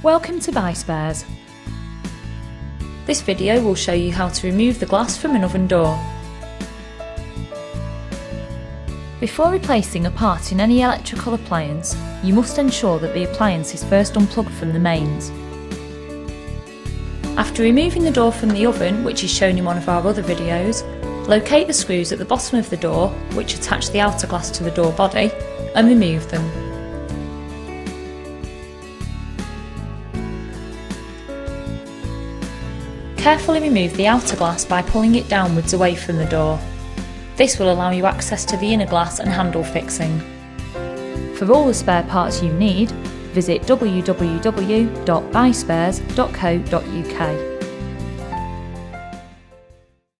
Welcome to BuySpares. This video will show you how to remove the glass from an oven door. Before replacing a part in any electrical appliance, you must ensure that the appliance is first unplugged from the mains. After removing the door from the oven, which is shown in one of our other videos, locate the screws at the bottom of the door, which attach the outer glass to the door body, and remove them. Carefully remove the outer glass by pulling it downwards away from the door. This will allow you access to the inner glass and handle fixing. For all the spare parts you need, visit www.buyspares.co.uk.